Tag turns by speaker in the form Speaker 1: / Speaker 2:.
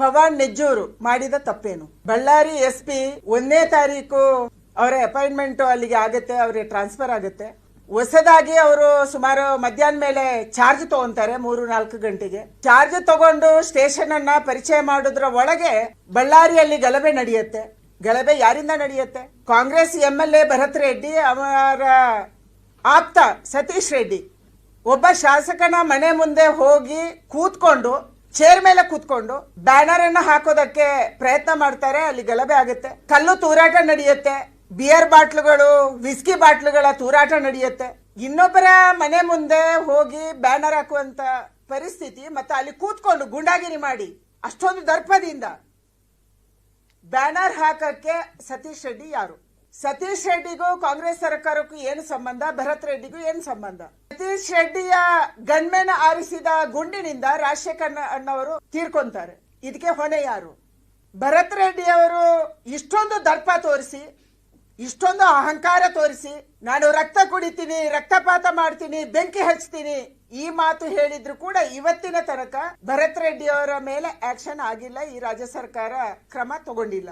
Speaker 1: ಪವನ್ ನೆಜ್ಜೂರು ಮಾಡಿದ ತಪ್ಪೇನು? ಬಳ್ಳಾರಿ SP 1ನೇ ತಾರೀಕು ಅವರ ಅಪಾಯಿಂಟ್ಮೆಂಟ್ ಅಲ್ಲಿಗೆ ಆಗುತ್ತೆ, ಅವ್ರಿಗೆ ಟ್ರಾನ್ಸ್ಫರ್ ಆಗುತ್ತೆ. ಹೊಸದಾಗಿ ಅವರು ಸುಮಾರು ಮಧ್ಯಾಹ್ನ ಮೇಲೆ ಚಾರ್ಜ್ ತಗೊಂತಾರೆ 3-4 ಗಂಟೆಗೆ. ಚಾರ್ಜ್ ತಗೊಂಡು ಸ್ಟೇಷನ್ ಅನ್ನ ಪರಿಚಯ ಮಾಡೋದ್ರ ಒಳಗೆ ಬಳ್ಳಾರಿಯಲ್ಲಿ ಗಲಭೆ ನಡೆಯುತ್ತೆ. ಗಲಭೆ ಯಾರಿಂದ ನಡೆಯುತ್ತೆ? ಕಾಂಗ್ರೆಸ್ MLA ಭರತ್ ರೆಡ್ಡಿ, ಅವರ ಆಪ್ತ ಸತೀಶ್ ರೆಡ್ಡಿ ಒಬ್ಬ ಶಾಸಕನ ಮನೆ ಮುಂದೆ ಹೋಗಿ ಕೂತ್ಕೊಂಡು, ಚೇರ್ ಮೇಲೆ ಕೂತ್ಕೊಂಡು ಬ್ಯಾನರ್ ಅನ್ನು ಹಾಕೋದಕ್ಕೆ ಪ್ರಯತ್ನ ಮಾಡ್ತಾರೆ. ಅಲ್ಲಿ ಗಲಭೆ ಆಗುತ್ತೆ, ಕಲ್ಲು ತೂರಾಟ ನಡೆಯುತ್ತೆ, ಬಿಯರ್ ಬಾಟ್ಲುಗಳು, ವಿಸ್ಕಿ ಬಾಟ್ಲುಗಳ ತೂರಾಟ ನಡೆಯುತ್ತೆ. ಇನ್ನೊಬ್ಬರ ಮನೆ ಮುಂದೆ ಹೋಗಿ ಬ್ಯಾನರ್ ಹಾಕುವಂತ ಪರಿಸ್ಥಿತಿ, ಮತ್ತೆ ಅಲ್ಲಿ ಕೂತ್ಕೊಂಡು ಗುಂಡಾಗಿರಿ ಮಾಡಿ ಅಷ್ಟೊಂದು ದರ್ಪದಿಂದ ಬ್ಯಾನರ್ ಹಾಕಕ್ಕೆ ಸತೀಶ್ ರೆಡ್ಡಿ ಯಾರು? ಸತೀಶ್ ರೆಡ್ಡಿಗೂ ಕಾಂಗ್ರೆಸ್ ಸರ್ಕಾರಕ್ಕೂ ಏನು ಸಂಬಂಧ? ಭರತ್ ರೆಡ್ಡಿಗೂ ಏನು ಸಂಬಂಧ? ಸತೀಶ್ ರೆಡ್ಡಿಯ ಗನ್ಮೆನ್ ಆರಿಸಿದ ಗುಂಡಿನಿಂದ ರಾಜಶೇಖರ್ ಅಣ್ಣವರು ತೀರ್ಕೊಂತಾರೆ. ಇದಕ್ಕೆ ಹೊಣೆ ಯಾರು? ಭರತ್ ರೆಡ್ಡಿ ಅವರು ಇಷ್ಟೊಂದು ದರ್ಪ ತೋರಿಸಿ, ಇಷ್ಟೊಂದು ಅಹಂಕಾರ ತೋರಿಸಿ, ನಾನು ರಕ್ತ ಕುಡಿತೀನಿ, ರಕ್ತಪಾತ ಮಾಡ್ತೀನಿ, ಬೆಂಕಿ ಹಚ್ತೀನಿ ಈ ಮಾತು ಹೇಳಿದ್ರು ಕೂಡ ಇವತ್ತಿನ ತನಕ ಭರತ್ ರೆಡ್ಡಿ ಅವರ ಮೇಲೆ ಆಕ್ಷನ್ ಆಗಿಲ್ಲ. ಈ ರಾಜ್ಯ ಸರ್ಕಾರ ಕ್ರಮ ತಗೊಂಡಿಲ್ಲ.